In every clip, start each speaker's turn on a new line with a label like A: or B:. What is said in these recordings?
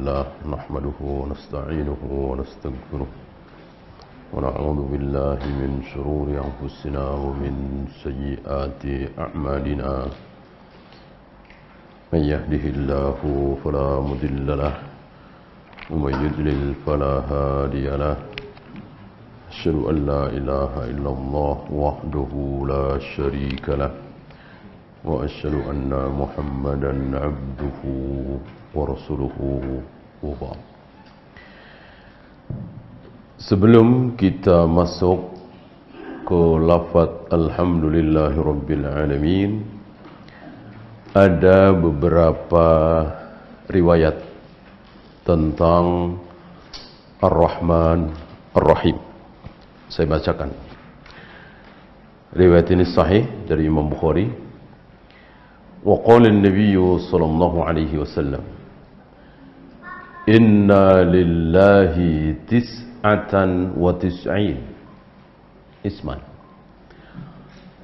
A: لله نحمده ونستعينه ونستغفره ونعوذ بالله من شرور أنفسنا ومن سيئات أعمالنا من يهده الله فلا مضل له ومن يضلل فلا هادي له أشهد أن لا إله إلا الله وحده لا شريك له وأشهد أن محمدا عبده ورسوله وبعد. Sebelum kita masuk ke lafaz Alhamdulillahirabbil alamin, ada beberapa riwayat tentang Ar-Rahman Ar-Rahim. Saya bacakan. Riwayat ini sahih dari Imam Bukhari. Wa qala an-nabiy sallallahu alaihi wasallam, inna lillahi tis'atan wa tis'in isman.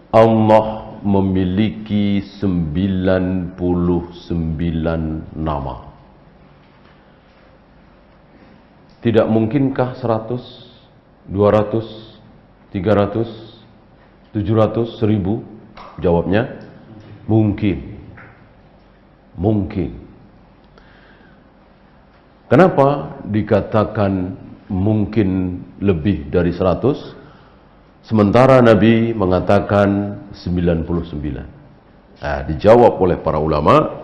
A: Allah memiliki 99 nama. Tidak mungkinkah 100, 200, 300, 700, 1000? Jawabnya mungkin. Mungkin. Kenapa dikatakan mungkin lebih dari 100? Sementara Nabi mengatakan 99. Nah, dijawab oleh para ulama,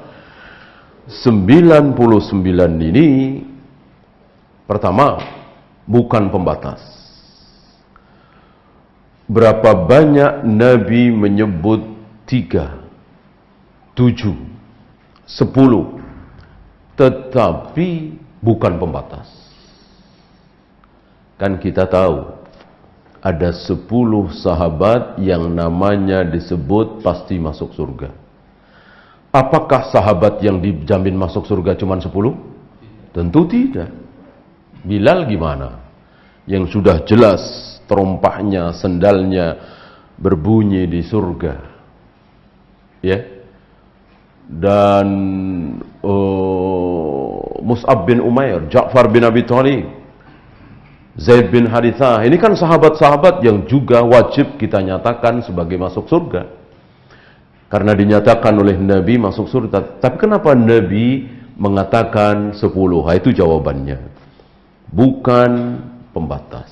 A: 99 ini pertama, bukan pembatas. Berapa banyak Nabi menyebut 3, 7, 10, tetapi bukan pembatas. Kan kita tahu ada 10 sahabat yang namanya disebut pasti masuk surga. Apakah sahabat yang dijamin masuk surga cuma 10? Tentu tidak. Bilal gimana? Yang sudah jelas terompahnya, sendalnya berbunyi di surga. Ya. Dan Mus'ab bin Umair, Ja'far bin Abi Thalib, Zaid bin Harithah, ini kan sahabat-sahabat yang juga wajib kita nyatakan sebagai masuk surga. Karena dinyatakan oleh Nabi masuk surga. Tapi kenapa Nabi mengatakan 10? Itu jawabannya. Bukan pembatas.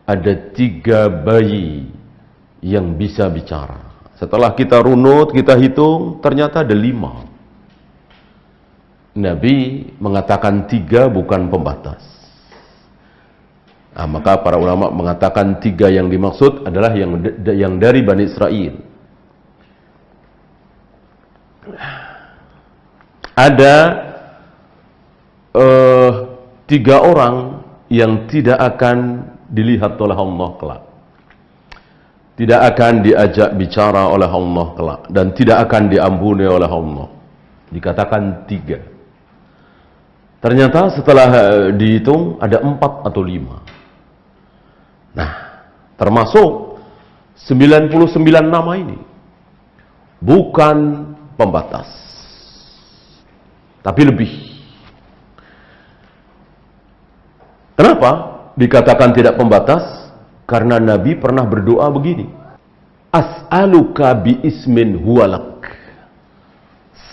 A: Ada 3 bayi yang bisa bicara. Setelah kita runut, kita hitung, ternyata ada 5. Nabi mengatakan 3 bukan pembatas. Nah, maka para ulama mengatakan 3 yang dimaksud adalah yang dari Bani Israel. Ada 3 orang yang tidak akan dilihat oleh Allah kelak. Tidak akan diajak bicara oleh Allah kelak. Dan tidak akan diampuni oleh Allah. Dikatakan 3. Ternyata setelah dihitung ada 4 atau 5. Nah, termasuk 99 nama ini bukan pembatas, tapi lebih. Kenapa dikatakan tidak pembatas? Karena Nabi pernah berdoa begini, as'aluka bi ismin huwalak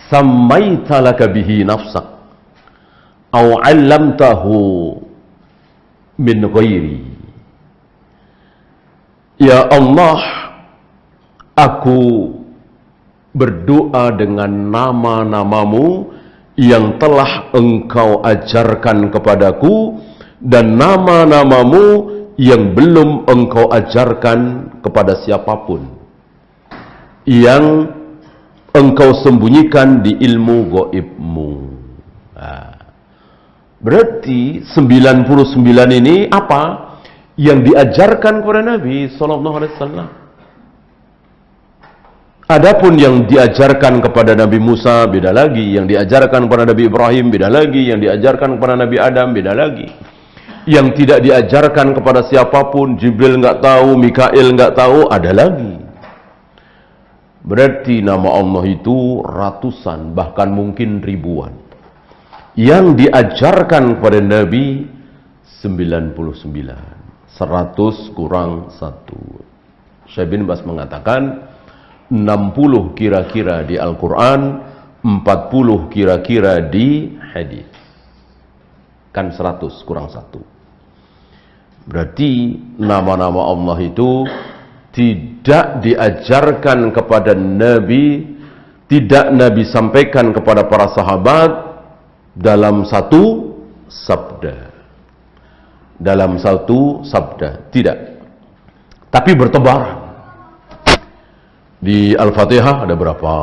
A: sammaita laka bihi nafsak aw 'allamtahu min ghairi. Ya Allah, aku berdoa dengan nama-namamu yang telah engkau ajarkan kepadaku dan nama-namamu yang belum engkau ajarkan kepada siapapun, yang engkau sembunyikan di ilmu gaibmu. Berarti 99 ini apa? Yang diajarkan kepada Nabi sallallahu alaihi wasallam. Adapun yang diajarkan kepada Nabi Musa beda lagi, yang diajarkan kepada Nabi Ibrahim beda lagi, yang diajarkan kepada Nabi Adam beda lagi. Yang tidak diajarkan kepada siapapun, Jibril enggak tahu, Mikail enggak tahu, ada lagi. Berarti nama Allah itu ratusan, bahkan mungkin ribuan. yang diajarkan kepada Nabi 99, 100 kurang 1. Syekh bin Baz mengatakan 60 kira-kira di Al-Quran, 40 kira-kira di hadis. Kan 100 kurang 1. Berarti nama-nama Allah itu tidak diajarkan kepada Nabi, tidak Nabi sampaikan kepada para sahabat dalam satu sabda. Dalam satu sabda, tidak. Tapi bertebaran. Di Al-Fatihah ada berapa?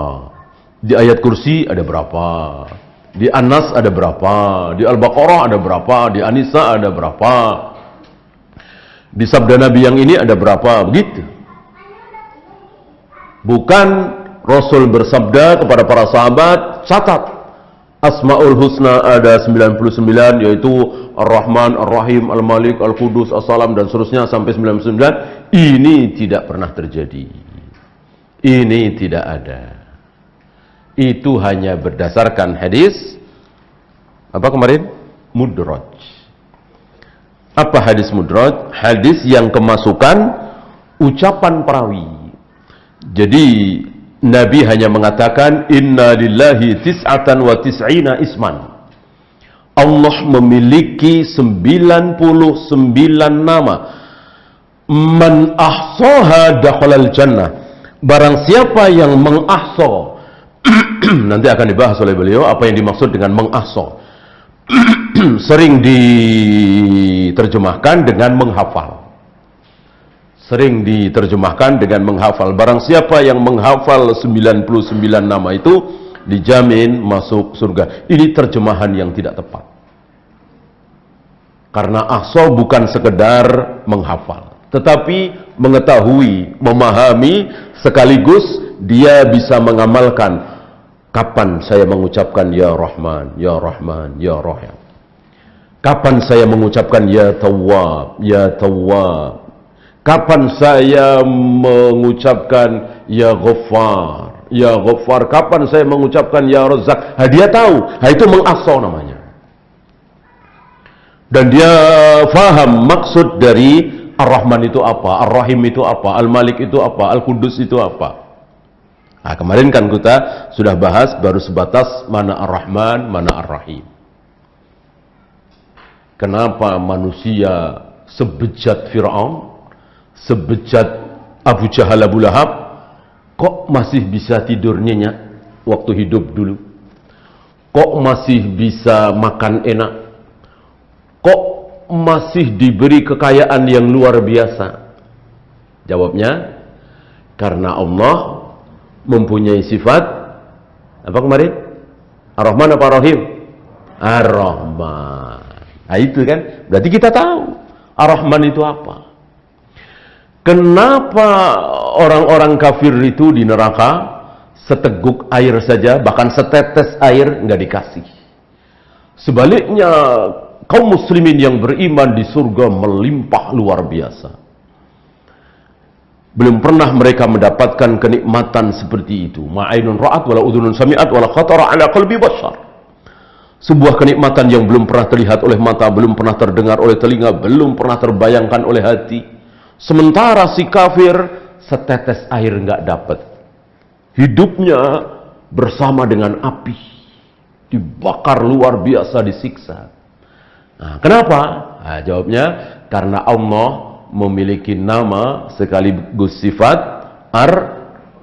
A: Di ayat kursi ada berapa? Di An-Nas ada berapa? Di Al-Baqarah ada berapa? Di An-Nisa ada berapa? Di sabda Nabi yang ini ada berapa? Begitu. Bukan Rasul bersabda kepada para sahabat, catat Asmaul Husna ada 99, yaitu Ar-Rahman, Ar-Rahim, Al-Malik, Al-Qudus, As-Salam dan seterusnya sampai 99. Ini tidak pernah terjadi. Ini tidak ada. Itu hanya berdasarkan hadis apa kemarin? Mudraj. Apa hadis mudraj? Hadis yang kemasukan ucapan perawi. Jadi Nabi hanya mengatakan inna lillahi tis'atan wa tis'ina isman. Allah memiliki 99 nama. Man ahsaha dakhalal jannah. Barang siapa yang mengahsa, nanti akan dibahas oleh beliau apa yang dimaksud dengan mengahsa. Sering diterjemahkan dengan menghafal. Sering diterjemahkan dengan menghafal. Barang siapa yang menghafal 99 nama itu dijamin masuk surga. Ini terjemahan yang tidak tepat. Karena ahsa bukan sekedar menghafal, tetapi mengetahui, memahami, sekaligus dia bisa mengamalkan. Kapan saya mengucapkan ya Rahman, ya Rahman, ya Rahim? Kapan saya mengucapkan ya Tawwab, ya Tawwab? Kapan saya mengucapkan ya Ghaffar, ya Ghaffar? Kapan saya mengucapkan ya Razzaq? Dia tahu, itu mengahsa namanya. Dan dia faham maksud dari Ar-Rahman itu apa, Ar-Rahim itu apa, Al-Malik itu apa, Al-Qudus itu apa. Nah, kemarin kan kita sudah bahas baru sebatas mana Ar-Rahman, mana Ar-Rahim. Kenapa manusia sebejat Fir'aun, sebejat Abu Jahal, Abu Lahab, kok masih bisa tidur nyenyak waktu hidup dulu? Kok masih bisa makan enak? Kok masih diberi kekayaan yang luar biasa? Jawabnya, karena Allah mempunyai sifat apa kemarin? Ar-Rahman apa Ar-Rahim? Ar-Rahman. Nah itu kan, berarti kita tahu Ar-Rahman itu apa. Kenapa orang-orang kafir itu di neraka seteguk air saja, bahkan setetes air nggak dikasih. Sebaliknya kaum muslimin yang beriman di surga melimpah luar biasa. Belum pernah mereka mendapatkan kenikmatan seperti itu. Ma'ainun ra'at wala udhunun sami'at wala khatara ala qalbi bashar. Sebuah kenikmatan yang belum pernah terlihat oleh mata, belum pernah terdengar oleh telinga, belum pernah terbayangkan oleh hati. Sementara si kafir setetes air nggak dapat. Hidupnya bersama dengan api, dibakar luar biasa, disiksa. Nah, kenapa? Nah, jawabnya karena Allah memiliki nama sekaligus sifat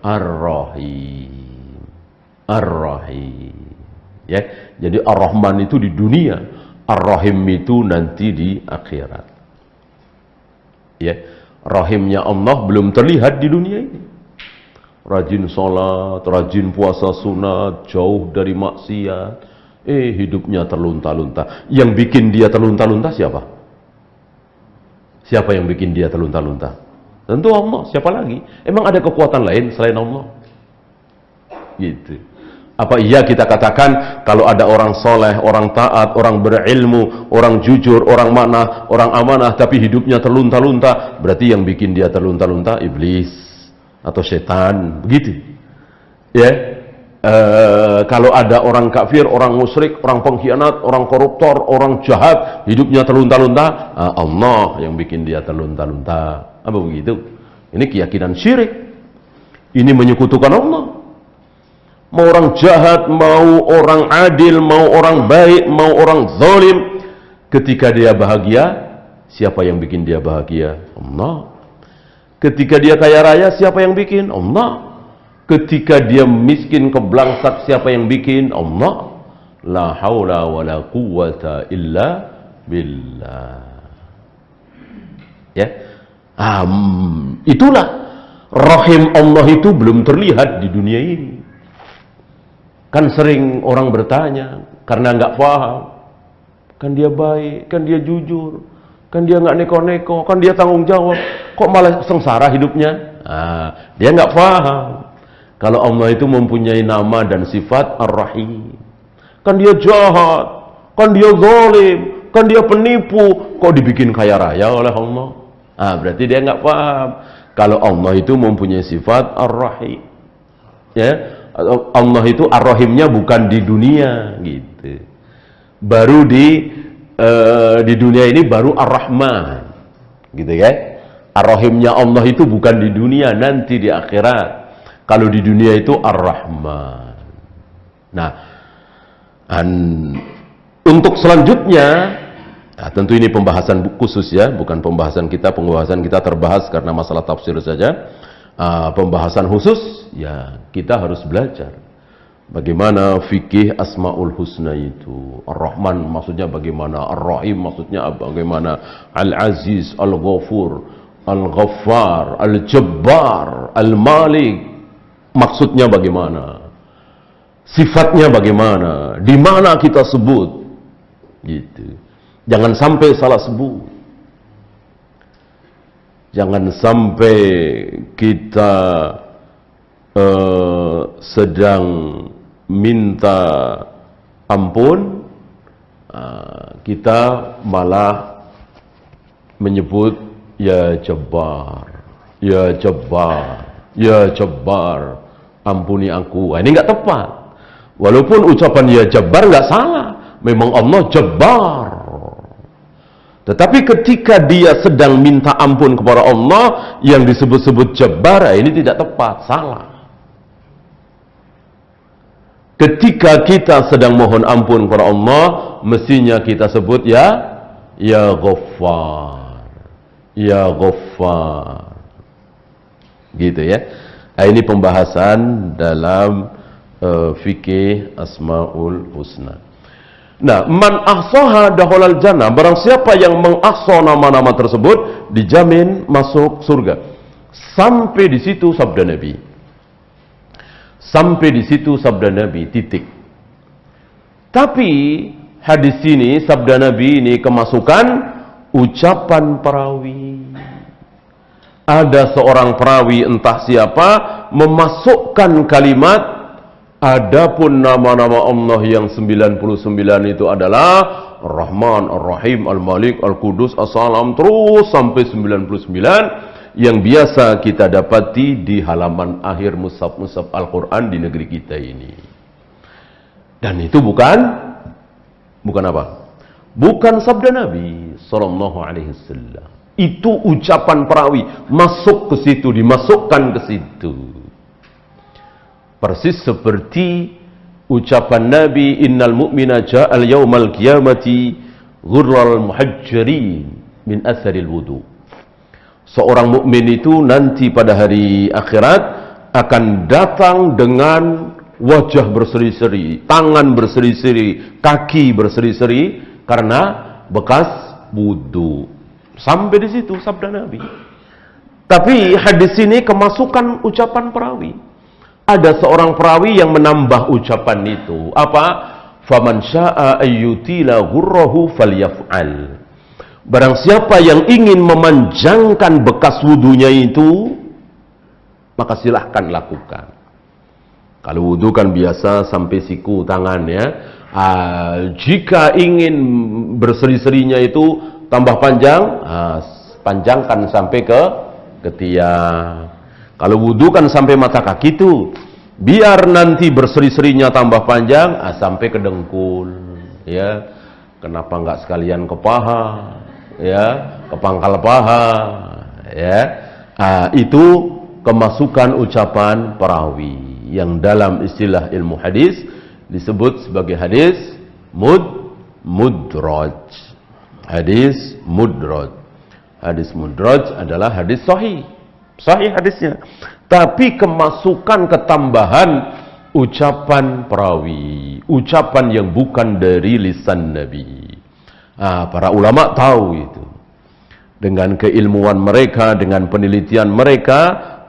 A: Ar-Rahim. Ar-Rahim. Ya, jadi Ar-Rahman itu di dunia, Ar-Rahim itu nanti di akhirat. Ya, rahimnya Allah belum terlihat di dunia ini. Rajin sholat, rajin puasa sunat, jauh dari maksiat. Hidupnya terlunta-lunta. Yang bikin dia terlunta-lunta siapa? Siapa yang bikin dia terlunta-lunta? Tentu Allah. Siapa lagi? Emang ada kekuatan lain selain Allah? Gitu. Apa iya kita katakan kalau ada orang soleh, orang taat, orang berilmu, orang jujur, orang makna, orang amanah, tapi hidupnya terlunta-lunta, berarti yang bikin dia terlunta-lunta iblis atau setan, begitu? Ya, Kalau ada orang kafir, orang musyrik, orang pengkhianat, orang koruptor, orang jahat, hidupnya terlunta-lunta, Allah yang bikin dia terlunta-lunta. Apa begitu? Ini keyakinan syirik. Ini menyekutukan Allah. Mau orang jahat, mau orang adil, mau orang baik, mau orang zalim, ketika dia bahagia, siapa yang bikin dia bahagia? Allah. Ketika dia kaya raya, siapa yang bikin? Allah. Ketika dia miskin keblangsat, siapa yang bikin? Allah. La haula wa la quwwata illa billah. Ya. Itulah rahim Allah itu belum terlihat di dunia ini. Kan sering orang bertanya karena nggak paham. Kan dia baik, kan dia jujur, kan dia nggak neko-neko, kan dia tanggung jawab. Kok malah sengsara hidupnya? Dia nggak paham. Kalau Allah itu mempunyai nama dan sifat Ar-Rahim. Kan dia jahat, kan dia zalim, kan dia penipu, kok dibikin kaya raya oleh Allah? Berarti dia nggak paham. Kalau Allah itu mempunyai sifat Ar-Rahim. Ya, Allah itu Ar-Rahimnya bukan di dunia gitu. Baru di dunia ini baru Ar-Rahman. Gitu ya. Ar-Rahimnya Allah itu bukan di dunia, nanti di akhirat. Kalau di dunia itu Ar-Rahman. Nah, untuk selanjutnya, tentu ini pembahasan khusus ya, bukan pembahasan kita terbahas karena masalah tafsir saja. Pembahasan khusus, ya kita harus belajar bagaimana fikih Asmaul Husna itu. Ar-Rahman maksudnya bagaimana, Ar-Rahim maksudnya bagaimana, Al-Aziz, Al-Ghafur, Al-Ghaffar, Al-Jabbar, Al-Malik, maksudnya bagaimana, sifatnya bagaimana, di mana kita sebut, gitu. Jangan sampai salah sebut, jangan sampai kita sedang minta ampun, kita malah menyebut ya Jabbar, ya Jabbar, ya Jabbar, ampuni aku. Ini nggak tepat. Walaupun ucapan ya Jabbar nggak salah, memang Allah Jabbar. Tetapi ketika dia sedang minta ampun kepada Allah, yang disebut-sebut Jabbar, ini tidak tepat, salah. Ketika kita sedang mohon ampun kepada Allah, mestinya kita sebut ya Ghaffar, ya Ghaffar. Gitu ya. Ini pembahasan dalam fikih Asmaul Husna. Nah, man ahsaha dakhalal jannah, barang siapa yang mengahsa nama-nama tersebut dijamin masuk surga. Sampai di situ sabda Nabi. Sampai di situ sabda Nabi, titik. Tapi hadis ini, sabda Nabi ini kemasukan ucapan perawi. Ada seorang perawi entah siapa memasukkan kalimat, adapun nama-nama Allah yang 99 itu adalah Ar-Rahman, Ar-Rahim, Al-Malik, Al-Qudus, As-Salam, terus sampai 99 yang biasa kita dapati di halaman akhir mushaf-mushaf Al-Quran di negeri kita ini. Dan itu bukan apa? Bukan sabda Nabi sallallahu alaihi wasallam. Itu ucapan perawi, masuk ke situ, dimasukkan ke situ. Persis seperti ucapan Nabi, innal mu'mina ja'al yawmal qiyamati ghurral muhajjirin min atharil wudu. Seorang mukmin itu nanti pada hari akhirat akan datang dengan wajah berseri-seri, tangan berseri-seri, kaki berseri-seri karena bekas wudu. Sampai di situ sabda Nabi. Tapi hadis ini kemasukan ucapan perawi. Ada seorang perawi yang menambah ucapan itu. Apa? Faman syaa ayyutila ghurrahu falyaf'al. Barang siapa yang ingin memanjangkan bekas wudunya itu, maka silahkan lakukan. Kalau wudu kan biasa sampai siku tangan ya. Jika ingin berseri-serinya itu tambah panjang, panjangkan sampai ke ketiak. Kalau wudu kan sampai mata kaki itu. Biar nanti berseri-serinya tambah panjang, sampai ke dengkul, ya. Kenapa nggak sekalian ke paha, ya, ke pangkal paha, ya. Itu kemasukan ucapan perawi yang dalam istilah ilmu hadis disebut sebagai hadis mudraj. Hadis mudraj. Hadis mudraj adalah hadis sahih. Sahih hadisnya. Tapi kemasukan ketambahan ucapan perawi, ucapan yang bukan dari lisan Nabi. Para ulama tahu itu. Dengan keilmuan mereka, dengan penelitian mereka,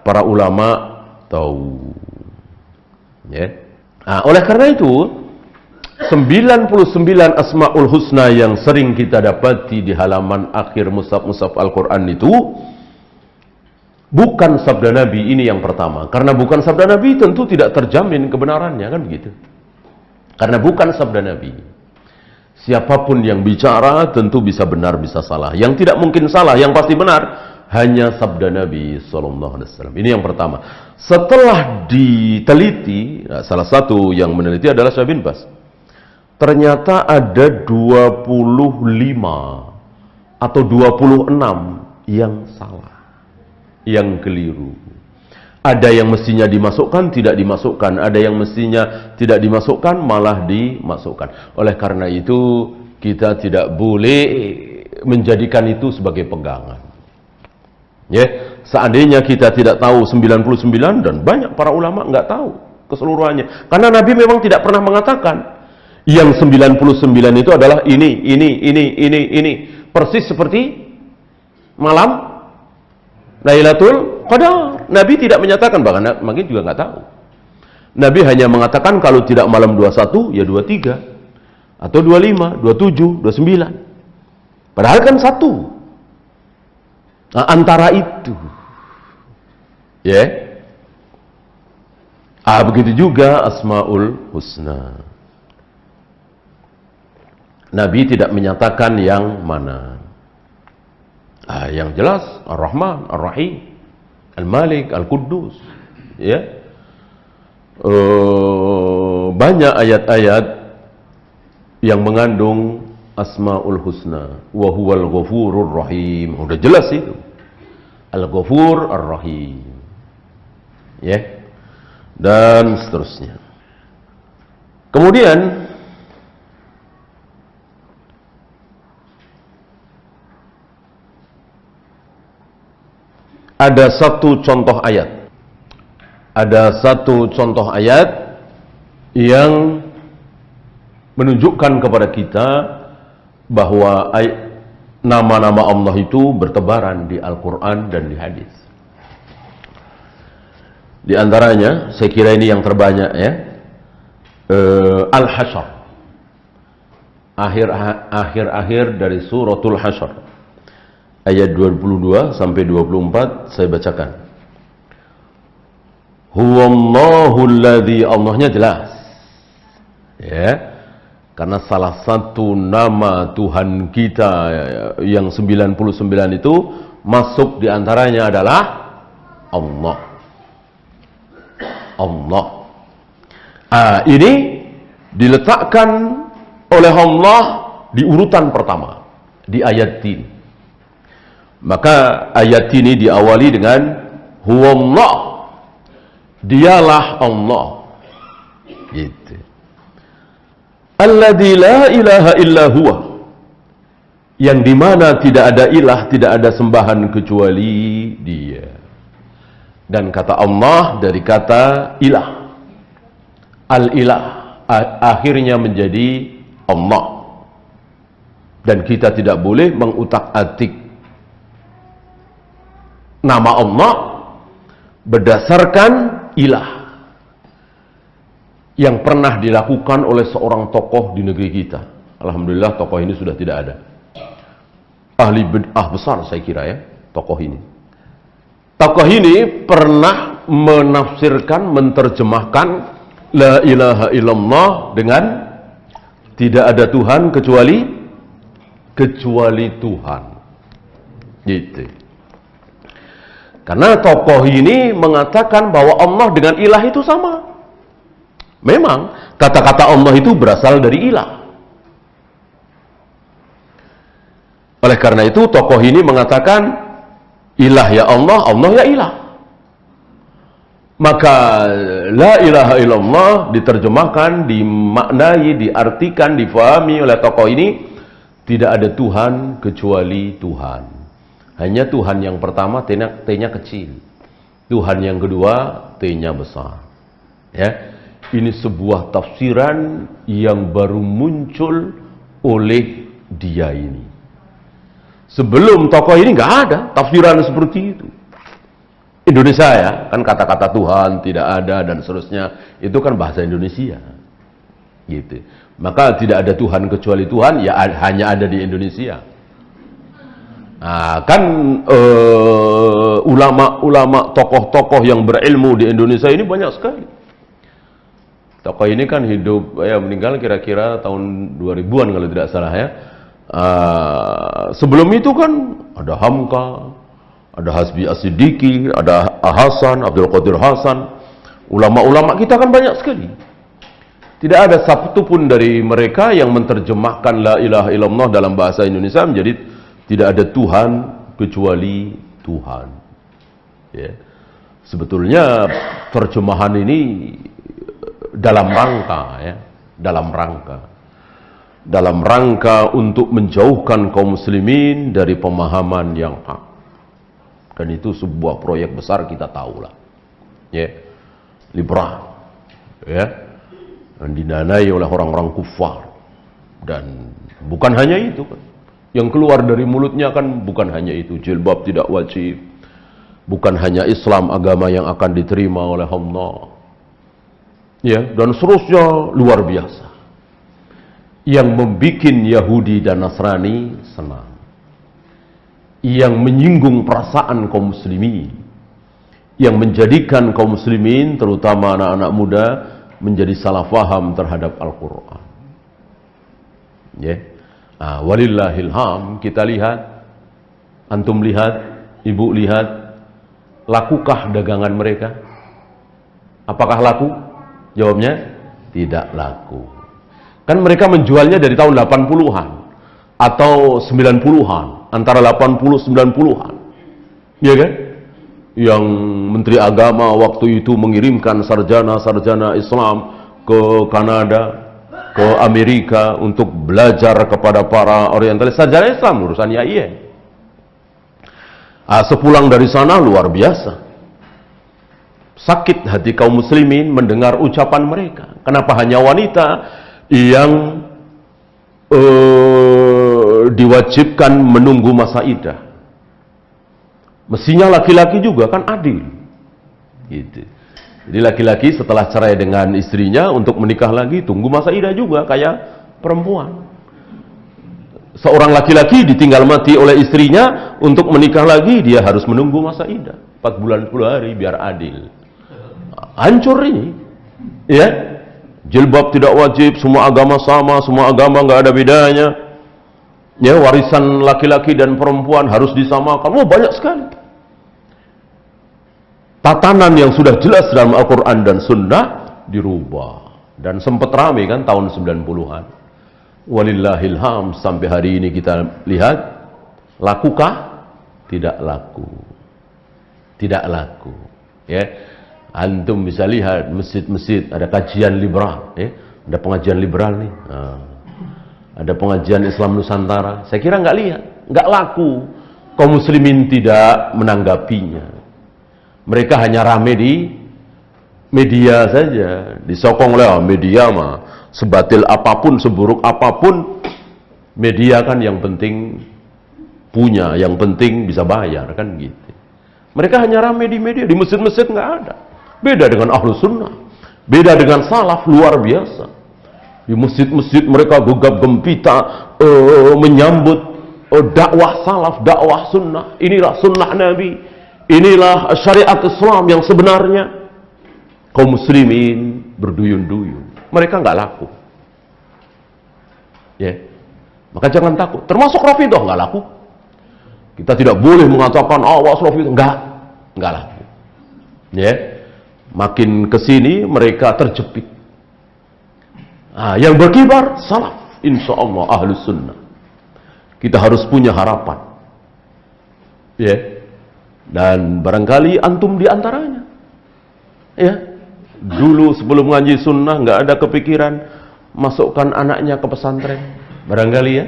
A: para ulama tahu. Ya. Oleh karena itu, 99 Asmaul Husna yang sering kita dapati di halaman akhir mushaf-mushaf Al-Quran itu bukan sabda Nabi. Ini yang pertama. Karena bukan sabda Nabi, tentu tidak terjamin kebenarannya, kan begitu. Karena bukan sabda Nabi. Siapapun yang bicara tentu bisa benar, bisa salah. Yang tidak mungkin salah, yang pasti benar hanya sabda Nabi SAW. Ini yang pertama. Setelah diteliti, salah satu yang meneliti adalah Syekh bin Baz. Ternyata ada 25 atau 26 yang salah, yang keliru. Ada yang mestinya dimasukkan, tidak dimasukkan. Ada yang mestinya tidak dimasukkan, malah dimasukkan. Oleh karena itu, kita tidak boleh menjadikan itu sebagai pegangan. Ya, seandainya kita tidak tahu 99, dan banyak para ulama nggak tahu keseluruhannya. Karena Nabi memang tidak pernah mengatakan yang 99 itu adalah ini. Persis seperti malam Lailatul Qadar. Nabi tidak menyatakan, bahkan Nabi juga nggak tahu. Nabi hanya mengatakan kalau tidak malam 21, ya 23. Atau 25, 27, 29. Padahal kan satu. Antara itu. Ya. Begitu juga Asmaul Husna. Nabi tidak menyatakan yang mana. Yang jelas Ar-Rahman, Ar-Rahim, Al-Malik, Al-Quddus. Ya. Banyak ayat-ayat yang mengandung Asmaul Husna. Wa huwal ghafurur rahim. Udah jelas itu. Al-Ghafur Ar-Rahim. Ya. Dan seterusnya. Kemudian ada satu contoh ayat. Ada satu contoh ayat yang menunjukkan kepada kita bahwa nama-nama Allah itu bertebaran di Al-Quran dan di hadis. Di antaranya, saya kira ini yang terbanyak ya, Al-Hasyr. Akhir-akhir dari suratul Hasyr. Ayat 22 sampai 24 saya bacakan. Huwallahu alladzi, Allahnya jelas. Ya. Karena salah satu nama Tuhan kita yang 99 itu masuk di antaranya adalah Allah. Allah. Ini diletakkan oleh Allah di urutan pertama di ayat ini. Maka ayat ini diawali dengan Huwallah, dialah Allah. Gitu. Alladzi la ilaha illa huwa, yang dimana tidak ada ilah, tidak ada sembahan kecuali Dia. Dan kata Allah dari kata ilah, al-ilah, akhirnya menjadi Allah. Dan kita tidak boleh mengutak-atik nama Allah berdasarkan ilah yang pernah dilakukan oleh seorang tokoh di negeri kita. Alhamdulillah tokoh ini sudah tidak ada. Ahli bid'ah besar saya kira ya, tokoh ini. Tokoh ini pernah menafsirkan, menerjemahkan la ilaha illallah dengan tidak ada Tuhan kecuali Tuhan. Gitu. Karena tokoh ini mengatakan bahwa Allah dengan ilah itu sama. Memang kata-kata Allah itu berasal dari ilah. Oleh karena itu tokoh ini mengatakan ilah ya Allah, Allah ya ilah. Maka la ilaha illallah diterjemahkan, dimaknai, diartikan, difahami oleh tokoh ini, tidak ada Tuhan kecuali Tuhan. Hanya Tuhan yang pertama T-nya kecil, Tuhan yang kedua T-nya besar. Ya, ini sebuah tafsiran yang baru muncul oleh dia ini. Sebelum tokoh ini nggak ada tafsiran seperti itu. Indonesia ya, kan kata-kata Tuhan tidak ada dan seterusnya, itu kan bahasa Indonesia. Gitu. Maka tidak ada Tuhan kecuali Tuhan, ya hanya ada di Indonesia. Nah, kan ulama-ulama, tokoh-tokoh yang berilmu di Indonesia ini banyak sekali. Tokoh ini kan hidup, ya meninggal kira-kira tahun 2000-an kalau tidak salah ya. Sebelum itu kan ada Hamka, ada Hasbi As-Siddiqi, ada Hasan, Abdul Qadir Hasan. Ulama-ulama kita kan banyak sekali. Tidak ada satu pun dari mereka yang menerjemahkan la ilaha illallah dalam bahasa Indonesia menjadi tidak ada Tuhan kecuali Tuhan. Ya. Sebetulnya terjemahan ini dalam rangka untuk menjauhkan kaum muslimin dari pemahaman yang hak. Dan itu sebuah proyek besar, kita tahulah. Ya. Liberal. Ya. Dan didanai oleh orang-orang kufar. Dan bukan hanya itu kan. Yang keluar dari mulutnya kan bukan hanya itu. Jilbab tidak wajib. Bukan hanya Islam agama yang akan diterima oleh Allah. Ya, dan seterusnya luar biasa. Yang membuat Yahudi dan Nasrani senang. Yang menyinggung perasaan kaum muslimin, yang menjadikan kaum muslimin, terutama anak-anak muda, menjadi salah faham terhadap Al-Quran. Ya. Walillahilham, kita lihat, antum lihat, ibu lihat, lakukah dagangan mereka? Apakah laku? Jawabnya, tidak laku. Kan mereka menjualnya dari tahun 80-an atau 90-an. Antara 80-90-an, ya kan? Yang Menteri Agama waktu itu mengirimkan sarjana-sarjana Islam ke Kanada, ke Amerika untuk belajar kepada para orientalis. Sarjana Islam, urusan IAIN. Sepulang dari sana luar biasa. Sakit hati kaum muslimin mendengar ucapan mereka. Kenapa hanya wanita yang diwajibkan menunggu masa iddah? Mestinya laki-laki juga kan adil. Gitu. Jadi laki-laki setelah cerai dengan istrinya untuk menikah lagi tunggu masa iddah juga kayak perempuan. Seorang laki-laki ditinggal mati oleh istrinya untuk menikah lagi, dia harus menunggu masa iddah 4 bulan 10 hari biar adil. Hancur ini. Ya. Jilbab tidak wajib, semua agama sama, semua agama nggak ada bedanya. Ya, warisan laki-laki dan perempuan harus disamakan. Banyak sekali. Tatanan yang sudah jelas dalam Al-Quran dan Sunnah dirubah. Dan sempat ramai kan tahun 90-an. Walillahilham, sampai hari ini kita lihat, lakukah? Tidak laku. Tidak laku. Ya. Antum bisa lihat masjid-masjid ada kajian liberal, ya. Ada pengajian liberal nih. Ada pengajian Islam Nusantara. Saya kira nggak laku. Kaum muslimin tidak menanggapinya. Mereka hanya rame di media saja, disokong oleh media mah. Sebatil apapun, seburuk apapun, media kan yang penting punya, yang penting bisa bayar kan gitu. Mereka hanya rame di media, di masjid-masjid nggak ada. Beda dengan Ahlus Sunnah, beda dengan salaf, luar biasa. Di masjid-masjid mereka gegap gempita menyambut dakwah salaf, dakwah sunnah. Inilah sunnah Nabi, inilah syariat Islam yang sebenarnya. Kaum muslimin berduyun-duyun, mereka nggak laku. Ya, maka jangan takut. Termasuk Rafidhah nggak laku. Kita tidak boleh mengatakan awas Rafidhah, nggak laku. Ya. Makin kesini mereka terjepit Yang berkibar salaf, insya Allah ahlus sunnah. Kita harus punya harapan, ya. Dan barangkali antum di antaranya, ya. Dulu sebelum ngaji sunnah nggak ada kepikiran masukkan anaknya ke pesantren, barangkali ya.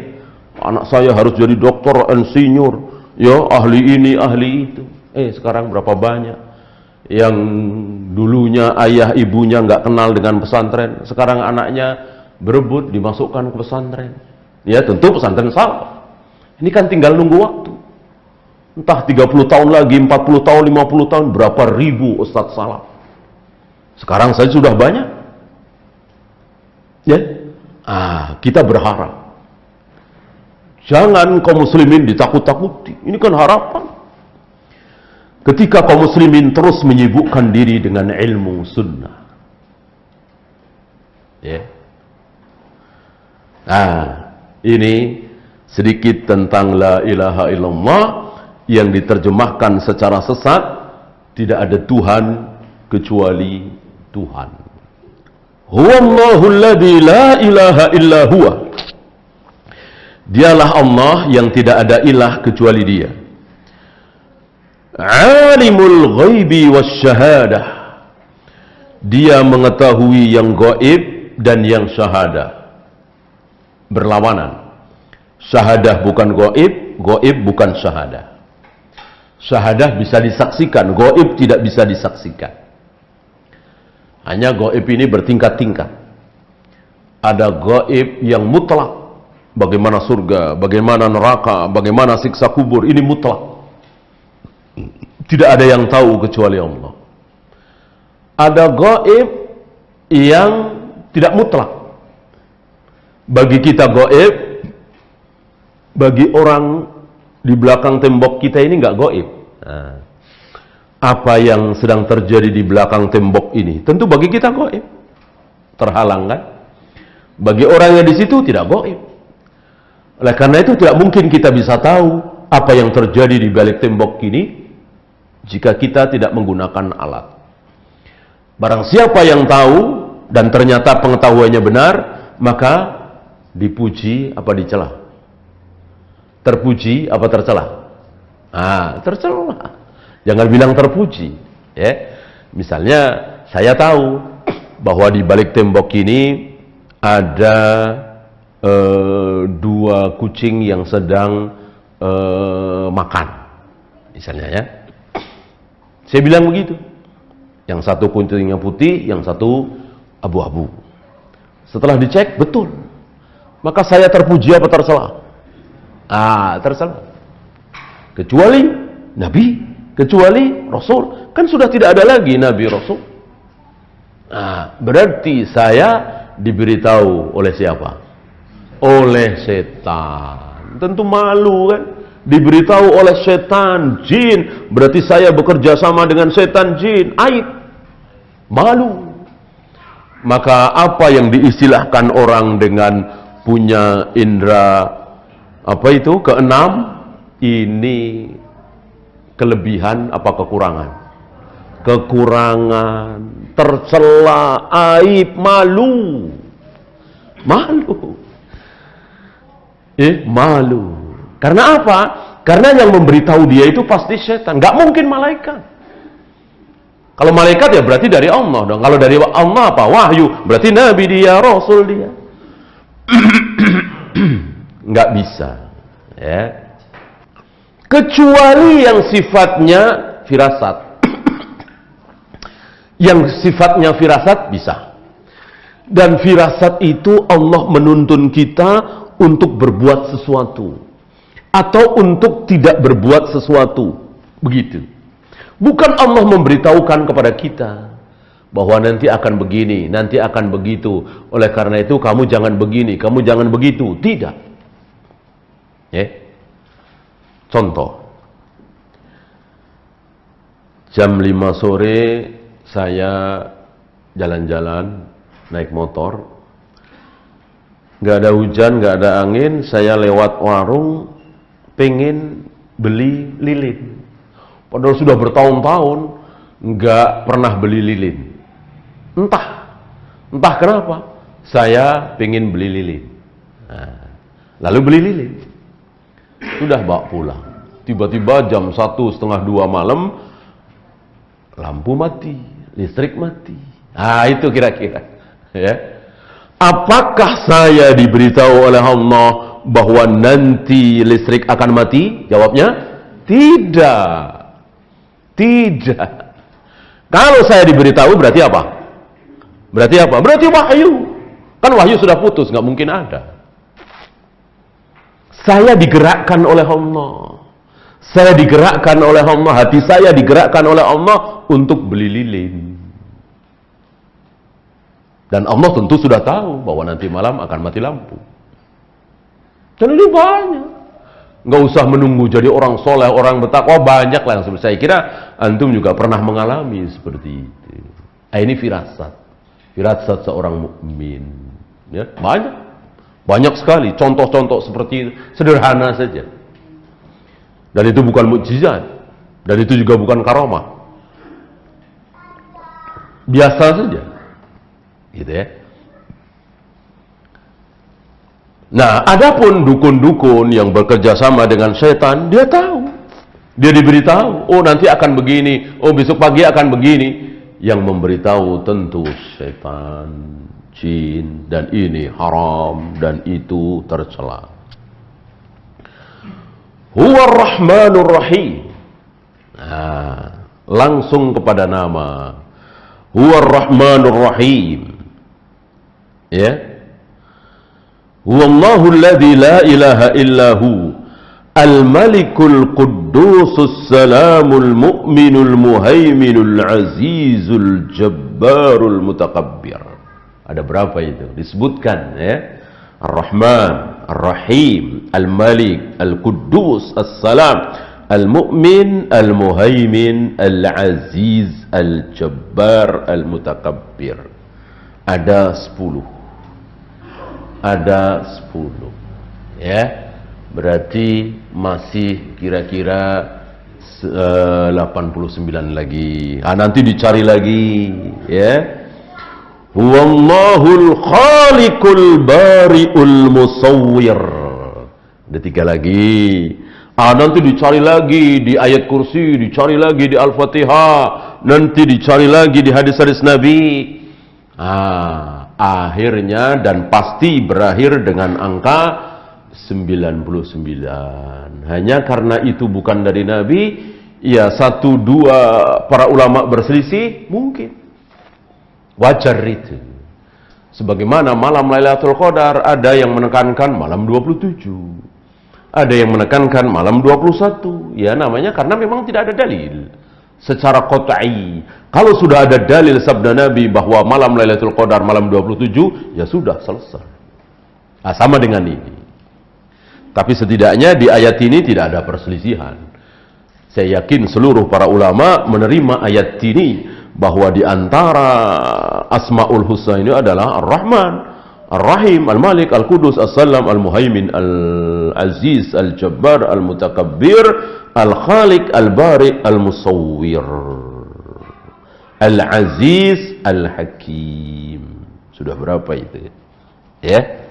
A: Anak saya harus jadi dokter, insinyur, ya, ahli ini, ahli itu. Sekarang berapa banyak yang dulunya ayah ibunya nggak kenal dengan pesantren, sekarang anaknya berebut dimasukkan ke pesantren. Ya, tentu pesantren salaf. Ini kan tinggal nunggu waktu. Entah 30 tahun lagi, 40 tahun, 50 tahun, berapa ribu ustadz salaf. Sekarang saja sudah banyak. Ya, kita berharap. Jangan kaum muslimin ditakut-takuti. Ini kan harapan. Ketika kaum muslimin terus menyibukkan diri dengan ilmu sunnah. Ya. Ini sedikit tentang la ilaha illallah yang diterjemahkan secara sesat. Tidak ada Tuhan kecuali Tuhan. Huwallahul ladzi la ilaha illa huwa. Dialah Allah yang tidak ada ilah kecuali Dia. Alimul ghaibi wasyahadah. Dia mengetahui yang gaib dan yang syahadah. Berlawanan. Syahadah bukan gaib, gaib bukan syahadah. Syahadah bisa disaksikan, gaib tidak bisa disaksikan. Hanya gaib ini bertingkat-tingkat. Ada gaib yang mutlak. Bagaimana surga, bagaimana neraka, bagaimana siksa kubur, ini mutlak. Tidak ada yang tahu kecuali Allah. Ada gaib yang tidak mutlak. Bagi kita gaib, bagi orang di belakang tembok kita ini nggak gaib. Apa yang sedang terjadi di belakang tembok ini, tentu bagi kita gaib. Terhalang kan? Bagi orang yang di situ tidak gaib. Oleh karena itu tidak mungkin kita bisa tahu apa yang terjadi di balik tembok ini jika kita tidak menggunakan alat. Barang siapa yang tahu dan ternyata pengetahuannya benar, maka dipuji apa dicela? Terpuji apa tercela? Tercela. Jangan bilang terpuji, ya. Misalnya saya tahu bahwa di balik tembok ini ada dua kucing yang sedang makan, misalnya ya. Saya bilang begitu. Yang satu kucingnya putih, yang satu abu-abu. Setelah dicek betul, maka saya terpuji apa tercela? Tercela. Kecuali Nabi, kecuali Rasul, kan sudah tidak ada lagi Nabi Rasul. Berarti saya diberitahu oleh siapa? Oleh setan. Tentu malu kan? Diberitahu oleh setan, jin. Berarti saya bekerja sama dengan setan, jin. Aib. Malu. Maka apa yang diistilahkan orang dengan punya indera keenam, ini kelebihan apa kekurangan? Kekurangan, tercela, aib, malu. Malu. Malu. Karena apa? Karena yang memberitahu dia itu pasti setan. Gak mungkin malaikat. Kalau malaikat ya berarti dari Allah dong. Kalau dari Allah apa? Wahyu. Berarti Nabi dia, Rasul dia. Nggak bisa. Ya. Kecuali yang sifatnya firasat. Yang sifatnya firasat bisa. Dan firasat itu Allah menuntun kita untuk berbuat sesuatu atau untuk tidak berbuat sesuatu. Begitu. Bukan Allah memberitahukan kepada kita bahwa nanti akan begini, nanti akan begitu. Oleh karena itu kamu jangan begini, kamu jangan begitu. Tidak. Contoh. Jam 5 sore saya jalan-jalan naik motor. Gak ada hujan, gak ada angin. Saya lewat warung, pengen beli lilin. Padahal sudah bertahun-tahun gak pernah beli lilin. Entah kenapa. saya pengen beli lilin. Nah, lalu beli lilin. Sudah bawa pulang. Tiba-tiba jam 1:30 malam, lampu mati, listrik mati. Nah, itu kira-kira. Ya. Apakah saya diberitahu oleh Allah bahwa nanti listrik akan mati? Jawabnya, tidak. Tidak. Kalau saya diberitahu berarti apa? Berarti apa? Berarti wahyu. Kan wahyu sudah putus, nggak mungkin ada. Saya digerakkan oleh Allah. Saya digerakkan oleh Allah. Hati saya digerakkan oleh Allah untuk beli lilin. Dan Allah tentu sudah tahu bahwa nanti malam akan mati lampu. Dan ini banyak. Nggak usah menunggu jadi orang soleh, orang bertakwa, banyak lah yang seperti saya kira antum juga pernah mengalami seperti itu. Ini firasat. Firasat seorang mukmin. Ya, banyak. Banyak sekali contoh-contoh seperti itu, sederhana saja. Dan itu bukan mukjizat, dan itu juga bukan karamah. Biasa saja. Gitu ya. Nah, adapun dukun-dukun yang bekerja sama dengan setan, dia tahu. Dia diberitahu, oh nanti akan begini, oh besok pagi akan begini. Yang memberitahu tentu setan, jin, dan ini haram dan itu tercela. Huwa Rahmanur Rahim. Nah, langsung kepada nama. Huwa Rahmanur Rahim. Ya. Huwallahu alladzi la ilaha illahu al-malikul quddusus salamul mu'minul muhaiminul azizul jabbarul mutakabbir. Ada berapa itu? Disebutkan ya. Ar-Rahman, Ar-Rahim, Al-Malik, Al-Quddus, As-Salam, Al-Mu'min, Al-Muhaimin, Al-Aziz, Al-Jabbar, Al-Mutakabbir. Ada 10. Ada 10. Ya. Berarti masih kira-kira 89 lagi. Nanti dicari lagi, ya. Huwallahul khaliqul bari'ul musawwir. Ada 3 lagi. Nanti dicari lagi di ayat kursi, dicari lagi di Al-Fatihah, nanti dicari lagi di hadis-hadis Nabi. Akhirnya dan pasti berakhir dengan angka 99. Hanya karena itu bukan dari Nabi, ya 1-2 para ulama berselisih, mungkin. Wajar itu. Sebagaimana malam Lailatul Qadar, ada yang menekankan malam 27. Ada yang menekankan malam 21. Ya namanya karena memang tidak ada dalil. Secara qat'i. Kalau sudah ada dalil sabda Nabi bahwa malam Lailatul Qadar malam 27, ya sudah selesai. Sama dengan ini. Tapi setidaknya di ayat ini tidak ada perselisihan. Saya yakin seluruh para ulama menerima ayat ini. Bahwa di antara Asma'ul Husna ini adalah Ar-Rahman, Ar-Rahim, Al-Malik, Al-Qudus, As-Salam, Al-Muhaimin, Al-Aziz, Al-Jabbar, Al-Mutakabbir, Al-Khaliq, Al-Bari, Al-Musawwir, Al-Aziz, Al-Hakim. Sudah berapa itu? Ya?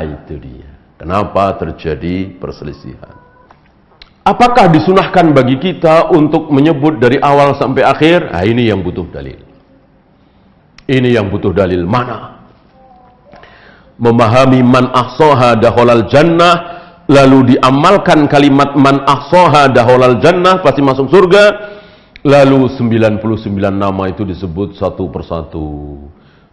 A: Itu dia. Kenapa terjadi perselisihan? Apakah disunahkan bagi kita untuk menyebut dari awal sampai akhir? Ini yang butuh dalil. Ini yang butuh dalil. Mana? Memahami man ahsaha dakhalal jannah, lalu diamalkan kalimat man ahsaha dakhalal jannah, pasti masuk surga. Lalu 99 nama itu disebut satu persatu.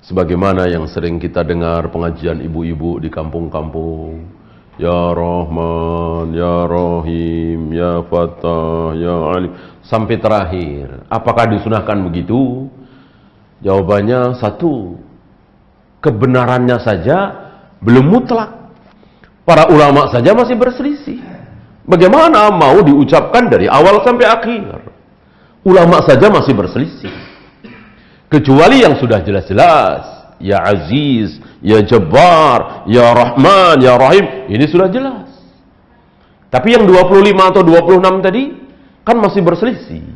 A: Sebagaimana yang sering kita dengar pengajian ibu-ibu di kampung-kampung. Ya Rahman, Ya Rahim, Ya Fatah, Ya Alim, sampai terakhir. Apakah disunahkan begitu? Jawabannya satu. Kebenarannya saja belum mutlak. Para ulama saja masih berselisih. Bagaimana mau diucapkan dari awal sampai akhir? Ulama saja masih berselisih. Kecuali yang sudah jelas-jelas. Ya Aziz, Ya Jabbar, Ya Rahman, Ya Rahim, ini sudah jelas. Tapi yang 25 atau 26 tadi kan masih berselisih.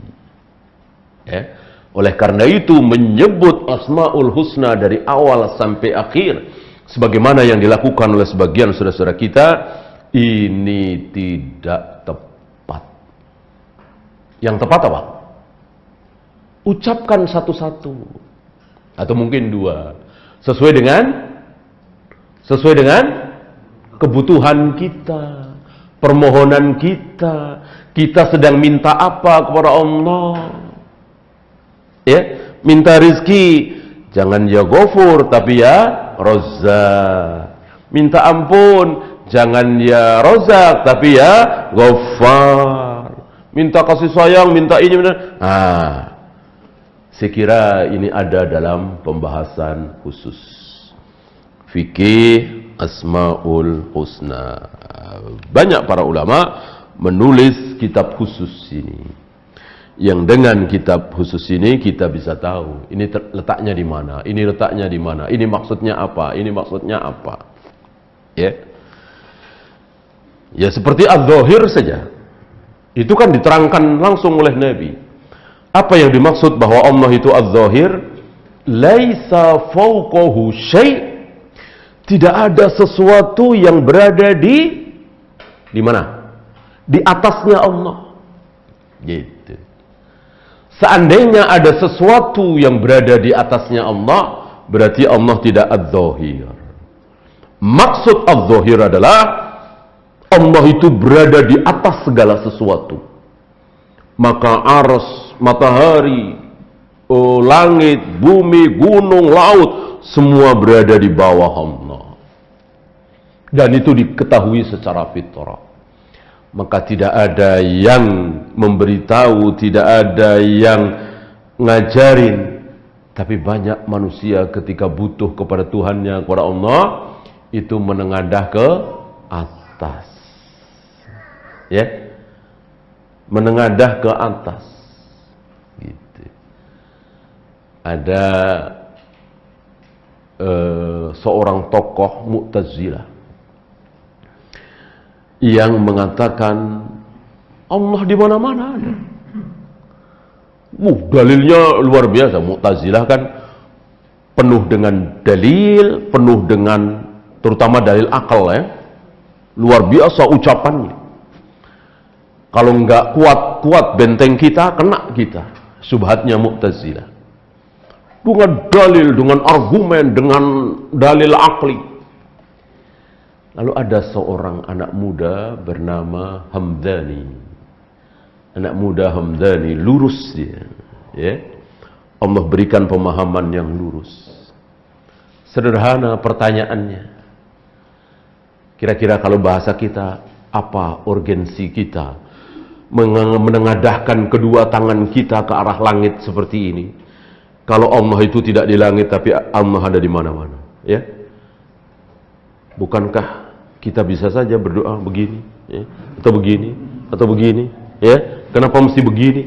A: Ya. Oleh karena itu menyebut Asmaul Husna dari awal sampai akhir sebagaimana yang dilakukan oleh sebagian saudara-saudara kita, ini tidak tepat. Yang tepat apa? Ucapkan satu-satu atau mungkin dua sesuai dengan kebutuhan kita, permohonan kita sedang minta apa kepada Allah. Ya, minta rizki, jangan ya Ghafur tapi ya Razzaq. Minta ampun, jangan ya Razzaq tapi ya Ghaffar. Minta kasih sayang, minta ini, saya kira ini ada dalam pembahasan khusus fikih Asmaul Husna. Banyak para ulama menulis kitab khusus ini. Yang dengan kitab khusus ini kita bisa tahu ini letaknya di mana, ini letaknya di mana, ini maksudnya apa, ini maksudnya apa. Ya seperti az-zahir saja. Itu kan diterangkan langsung oleh Nabi. Apa yang dimaksud bahwa Allah itu az-zahir? Laisa fawqahu syai'. Tidak ada sesuatu yang berada di mana? Di atasnya Allah. Gitu. Seandainya ada sesuatu yang berada di atasnya Allah, berarti Allah tidak az-zahir. Maksud az-zahir adalah Allah itu berada di atas segala sesuatu. Maka arsy, matahari, langit, bumi, gunung, laut, semua berada di bawah Allah. Dan itu diketahui secara fitrah. Maka tidak ada yang memberitahu, tidak ada yang ngajarin. Tapi banyak manusia ketika butuh kepada Tuhannya, kepada Allah, itu menengadah ke atas. Ya, menengadah ke atas. Gitu. Ada seorang tokoh Mu'tazilah yang mengatakan Allah di mana-mana ada. Dalilnya luar biasa. Mu'tazilah kan penuh dengan dalil, penuh dengan terutama dalil akal ya. Luar biasa ucapannya. Kalau enggak kuat benteng kita, kena kita. Subhatnya Mu'tazilah. Dengan dalil, dengan argumen, dengan dalil akli. Lalu ada seorang anak muda bernama Hamdani. Anak muda Hamdani, lurus dia. Ya. Allah berikan pemahaman yang lurus. Sederhana pertanyaannya. Kira-kira kalau bahasa kita, apa urgensi kita menengadahkan kedua tangan kita ke arah langit seperti ini? Kalau Allah itu tidak di langit, tapi Allah ada di mana-mana. Ya. Bukankah kita bisa saja berdoa begini, ya? Atau begini, atau begini, ya? Kenapa mesti begini?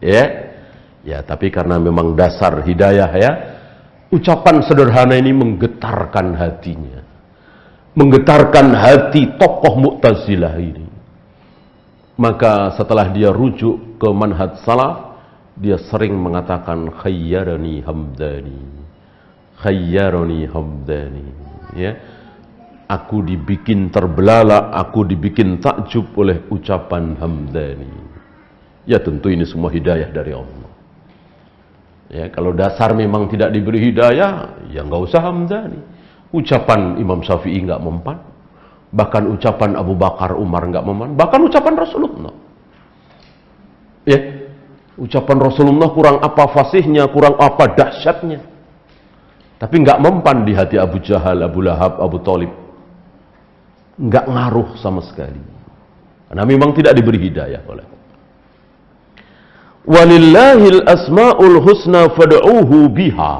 A: Ya, tapi karena memang dasar hidayah ya, ucapan sederhana ini menggetarkan hatinya, menggetarkan hati tokoh Mu'tazilah ini. Maka setelah dia rujuk ke manhaj salaf, dia sering mengatakan khayyarani Hamdani, khayyarani Hamdani, ya. Aku dibikin terbelalak, aku dibikin takjub oleh ucapan Hamdani. Ya tentu ini semua hidayah dari Allah. Ya, kalau dasar memang tidak diberi hidayah, ya nggak usah Hamdani. Ucapan Imam Syafi'i nggak mempan, bahkan ucapan Abu Bakar, Umar nggak mempan, bahkan ucapan Rasulullah. Ya, ucapan Rasulullah kurang apa fasihnya, kurang apa dahsyatnya, tapi nggak mempan di hati Abu Jahal, Abu Lahab, Abu Thalib. Nggak ngaruh sama sekali. Karena memang tidak diberi hidayah oleh Allah. Walillahil asma'ul husna fad'uuhu biha.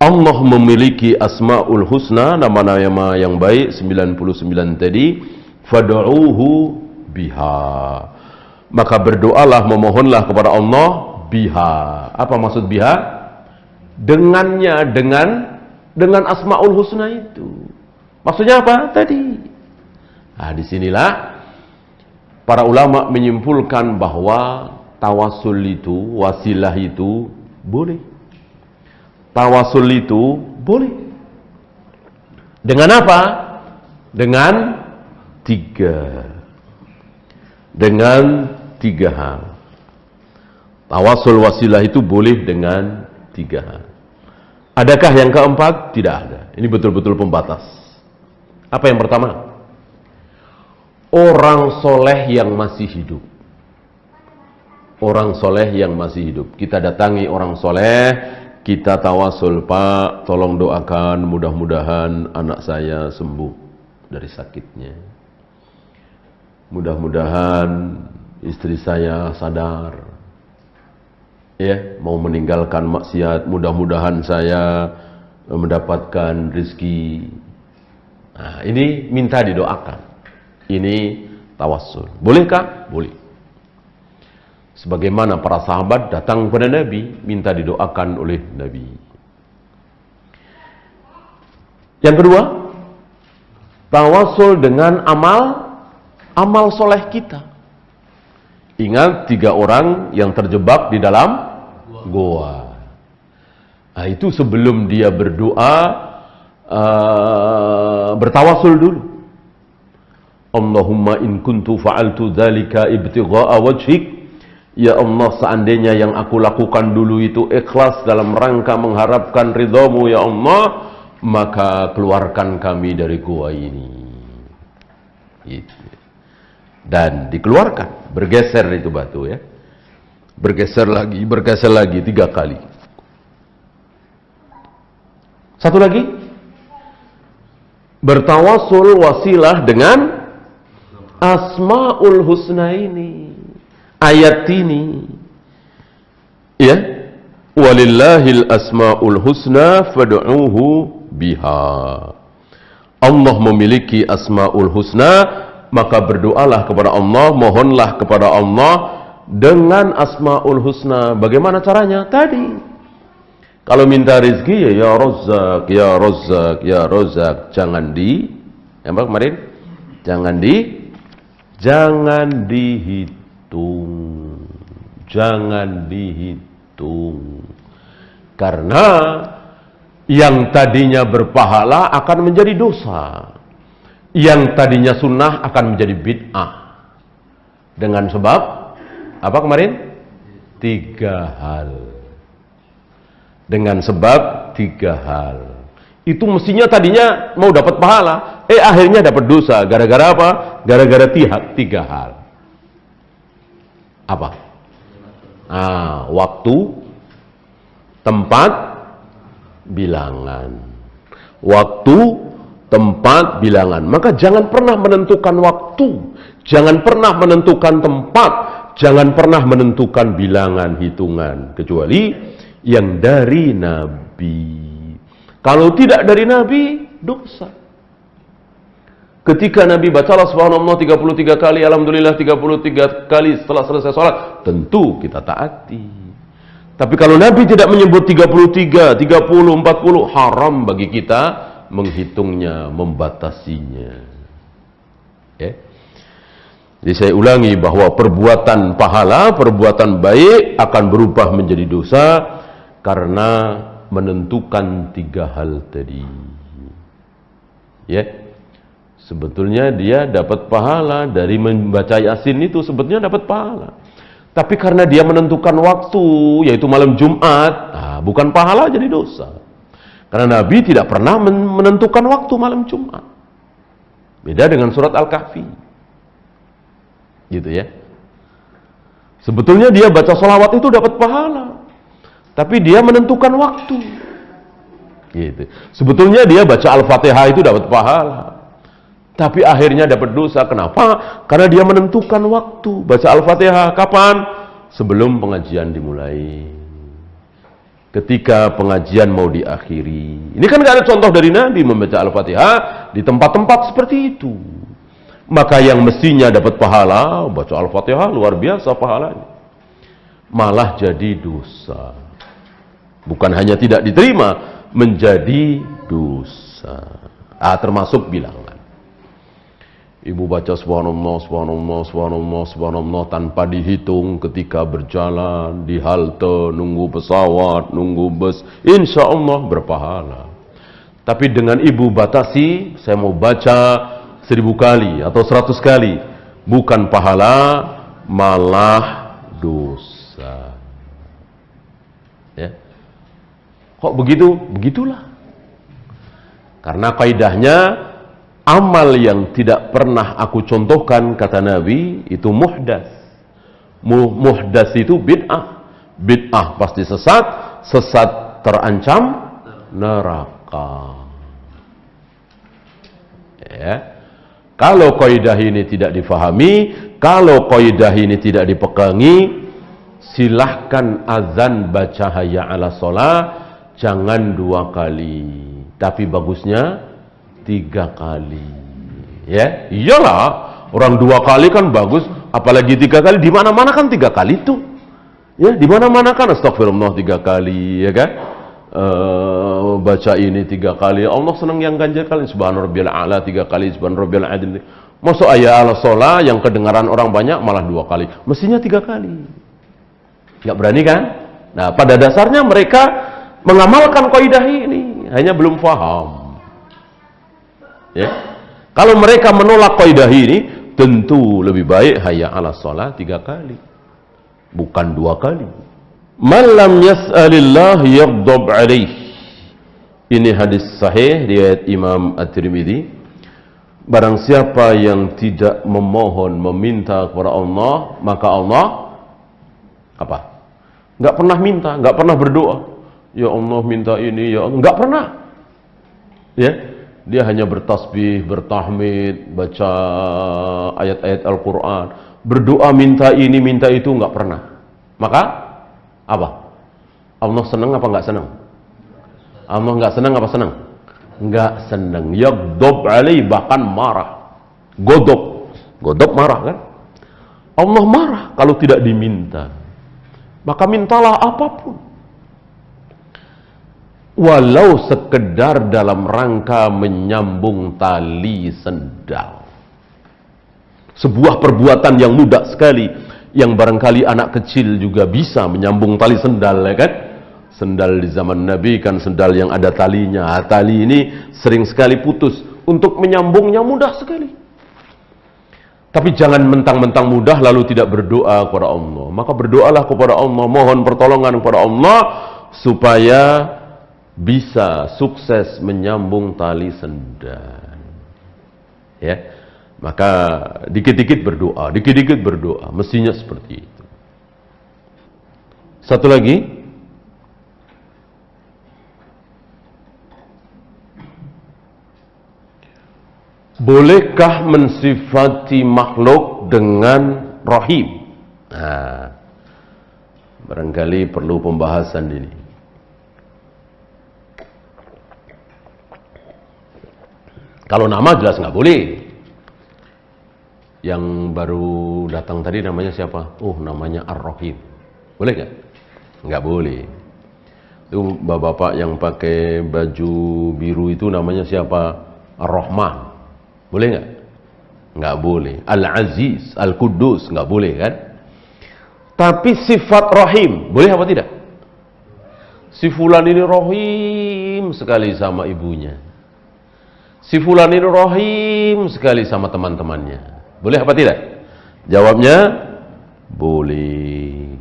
A: Allah memiliki asma'ul husna, nama-nama yang baik 99 tadi, fad'uuhu biha. Maka berdoalah, memohonlah kepada Allah biha. Apa maksud biha? Dengannya, dengan asma'ul husna itu. Maksudnya apa tadi? Nah, disinilah para ulama menyimpulkan bahwa tawasul itu, wasilah itu boleh. Tawasul itu boleh. Dengan apa? Dengan tiga hal. Tawasul wasilah itu boleh dengan 3 hal. Adakah yang keempat? Tidak ada. Ini betul-betul pembatas. Apa yang pertama? Orang soleh yang masih hidup. Orang soleh yang masih hidup. Kita datangi orang soleh, kita tawasul, Pak, tolong doakan, mudah-mudahan anak saya sembuh dari sakitnya. Mudah-mudahan istri saya sadar, ya, mau meninggalkan maksiat. Mudah-mudahan saya mendapatkan rezeki. Nah, ini minta didoakan. Ini tawassul. Bolehkah? Boleh. Sebagaimana para sahabat datang kepada Nabi, minta didoakan oleh Nabi. Yang kedua, tawassul dengan amal soleh kita. Ingat 3 orang yang terjebak di dalam goa. Nah, itu sebelum dia berdoa, bertawassul dulu. Allahumma in kuntu fa'altu dzalika ibtigha'a wajhik. Ya Allah, seandainya yang aku lakukan dulu itu ikhlas dalam rangka mengharapkan ridhamu, ya Allah, maka keluarkan kami dari gua ini. Gitu. Dan dikeluarkan, bergeser itu batu, ya. Bergeser lagi 3 kali. Satu lagi, bertawassul wasilah dengan Asmaul Husna ini. Ayat ini, ya, walillahil asmaul husna fad'uuhu biha. Allah memiliki asmaul husna, maka berdoalah kepada Allah, mohonlah kepada Allah dengan asmaul husna. Bagaimana caranya? Tadi, kalau minta rezeki, ya Razzaq, ya Razzaq, ya Razzaq, jangan kemarin, jangan dihitung. Jangan dihitung. Karena yang tadinya berpahala akan menjadi dosa. Yang tadinya sunnah akan menjadi bid'ah. Dengan sebab apa kemarin? 3 hal. Dengan sebab 3 hal. Itu mestinya tadinya mau dapat pahala, akhirnya dapat dosa. Gara-gara apa? Gara-gara 3 hal. Apa? Waktu, tempat, bilangan. Waktu, tempat, bilangan. Maka jangan pernah menentukan waktu, jangan pernah menentukan tempat, jangan pernah menentukan bilangan, hitungan, kecuali yang dari Nabi. Kalau tidak dari Nabi, dosa. Ketika Nabi bacalah subhanallah 33 kali, alhamdulillah 33 kali setelah selesai sholat, tentu kita taati. Tapi kalau Nabi tidak menyebut 33, 30, 40, haram bagi kita menghitungnya, membatasinya. Ya. Jadi saya ulangi bahwa perbuatan pahala, perbuatan baik akan berubah menjadi dosa karena menentukan 3 hal tadi. Ya. Sebetulnya dia dapat pahala dari membaca Yasin itu, sebetulnya dapat pahala. Tapi karena dia menentukan waktu, yaitu malam Jumat, bukan pahala, jadi dosa. Karena Nabi tidak pernah menentukan waktu malam Jumat. Beda dengan surat Al-Kahfi. Gitu ya. Sebetulnya dia baca sholawat itu dapat pahala. Tapi dia menentukan waktu. Gitu. Sebetulnya dia baca Al-Fatihah itu dapat pahala. Tapi akhirnya dapat dosa. Kenapa? Karena dia menentukan waktu. Baca Al-Fatihah kapan? Sebelum pengajian dimulai. Ketika pengajian mau diakhiri. Ini kan gak ada contoh dari Nabi membaca Al-Fatihah di tempat-tempat seperti itu. Maka yang mestinya dapat pahala, baca Al-Fatihah luar biasa pahalanya. Malah jadi dosa. Bukan hanya tidak diterima, menjadi dosa. Termasuk bilangan. Ibu baca subhanallah, subhanallah, subhanallah, subhanallah tanpa dihitung ketika berjalan, di halte, nunggu pesawat, nunggu bus, insya Allah berpahala. Tapi dengan ibu batasi, saya mau baca 1000 kali atau 100 kali, bukan pahala, malah dosa. Ya. Kok begitu? Begitulah. Karena kaidahnya, amal yang tidak pernah aku contohkan, kata Nabi, itu muhdas. Muhdas itu bid'ah. Bid'ah pasti sesat, sesat terancam neraka. Ya. Kalau kaidah ini tidak difahami, kalau kaidah ini tidak dipegangi, silahkan azan baca hayya 'alas shalah, jangan 2 kali. Tapi bagusnya 3 kali. Ya, iyalah, orang 2 kali kan bagus, apalagi 3 kali. Di mana-mana kan 3 kali tuh. Ya, di mana-mana kan astagfirullah 3 kali, ya kan? Baca ini 3 kali. Allah senang yang ganjil kali, subhana rabbiyal a'la 3 kali, subhana rabbiyal adzim. Masuk ayat al-shalah yang kedengaran orang banyak malah 2 kali. Mestinya 3 kali. Enggak berani kan? Nah, pada dasarnya mereka mengamalkan kaidah ini, hanya belum paham. Ya. Kalau mereka menolak kaidah ini, tentu lebih baik hayya 'alas shalah 3 kali, bukan 2 kali. Man lam yas'alillah yaghdab alaih. Ini hadis sahih riwayat Imam At-Tirmidzi. Barang siapa yang tidak memohon, meminta kepada Allah, maka Allah apa? Enggak pernah minta, enggak pernah berdoa. Ya Allah minta ini, ya Allah, enggak pernah. Ya. Dia hanya bertasbih, bertahmid, baca ayat-ayat Al-Quran, berdoa minta ini, minta itu, enggak pernah. Maka, apa? Allah senang apa enggak senang? Allah enggak senang apa senang? Enggak senang. Yaghdab alaih, bahkan marah. Godop marah kan? Allah marah kalau tidak diminta. Maka mintalah apapun. Walau sekedar dalam rangka menyambung tali sendal. Sebuah perbuatan yang mudah sekali, yang barangkali anak kecil juga bisa menyambung tali sendal, ya kan? Sendal di zaman Nabi kan sendal yang ada talinya. Tali ini sering sekali putus. Untuk menyambungnya mudah sekali. Tapi jangan mentang-mentang mudah lalu tidak berdoa kepada Allah. Maka berdoalah kepada Allah, mohon pertolongan kepada Allah supaya bisa sukses menyambung tali sendal. Ya. Maka dikit-dikit berdoa, mestinya seperti itu. Satu lagi, bolehkah mensifati makhluk dengan rahim? Nah, barangkali perlu pembahasan ini. Kalau nama jelas nggak boleh. Yang baru datang tadi namanya siapa? Oh, namanya Ar-Rahim. Boleh nggak? Nggak boleh. Itu bapak-bapak yang pakai baju biru itu namanya siapa? Ar-Rahman. Boleh nggak? Nggak boleh. Al-Aziz, Al-Quddus, nggak boleh kan? Tapi sifat Rahim, boleh apa tidak? Si fulan ini Rahim sekali sama ibunya. Si fulan ini Rahim sekali sama teman-temannya. Boleh apa tidak? Jawabnya, boleh.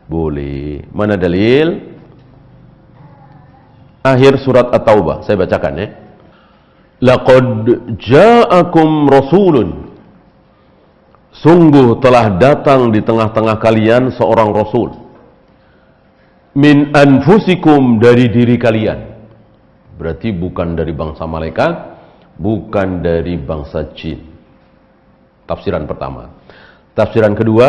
A: Boleh. Mana dalil? Akhir surat At-Taubah. Saya bacakan ya. Laqad ja'akum rasulun. Sungguh telah datang di tengah-tengah kalian seorang rasul. Min anfusikum, dari diri kalian. Berarti bukan dari bangsa malaikat, bukan dari bangsa jin. Tafsiran pertama. Tafsiran kedua,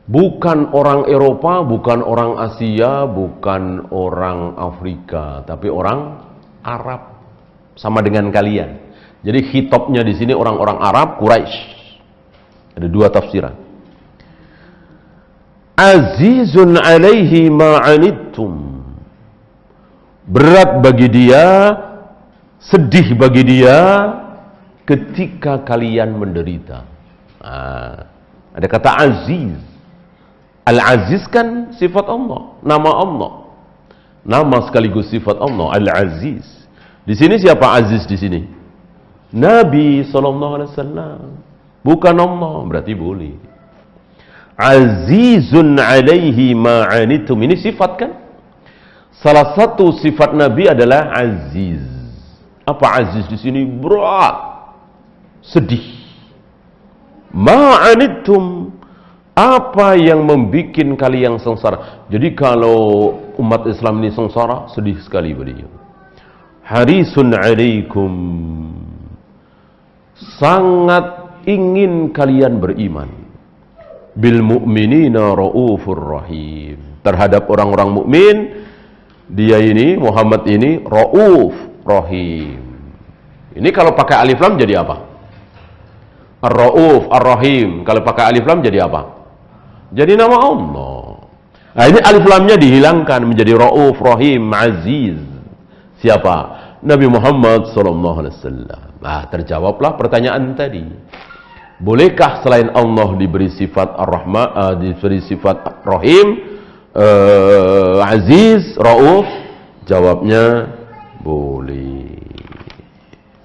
A: bukan orang Eropa, bukan orang Asia, bukan orang Afrika, tapi orang Arab, sama dengan kalian. Jadi khitabnya di sini orang-orang Arab, Quraisy. Ada 2 tafsiran. Azizun alaihi ma'anittum. Berat bagi dia, sedih bagi dia ketika kalian menderita. Ada kata aziz. Al-aziz kan sifat Allah, nama Allah. Nama sekaligus sifat Allah, Al-Aziz. Di sini siapa aziz di sini? Nabi SAW. Bukan Allah, berarti boleh. Azizun alaihi ma'anitum. Ini sifat kan? Salah satu sifat Nabi adalah aziz. Apa aziz di sini? Berat, sedih. Ma'anitum, apa yang membuat kalian sengsara. Jadi kalau umat Islam ini sengsara, sedih sekali beliau. Harisun alaikum, sangat ingin kalian beriman. Bil mu'minina raufur rahim, terhadap orang-orang mukmin dia ini, Muhammad ini, rauf rahim. Ini kalau pakai alif lam jadi apa? Ar-rauf ar-rahim. Kalau pakai alif lam jadi apa? Jadi nama Allah. Nah, ini alif lamnya dihilangkan menjadi rauf rahim aziz. Siapa? Nabi Muhammad SAW. Nah, terjawablah pertanyaan tadi. Bolehkah selain Allah diberi sifat ar-rahman, diberi sifat rahim, aziz, rauf? Jawabnya boleh.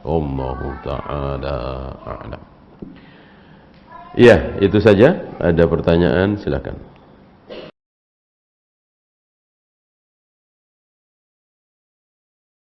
A: Allahu ta'ala a'lam. Ya, itu saja. Ada pertanyaan, silakan.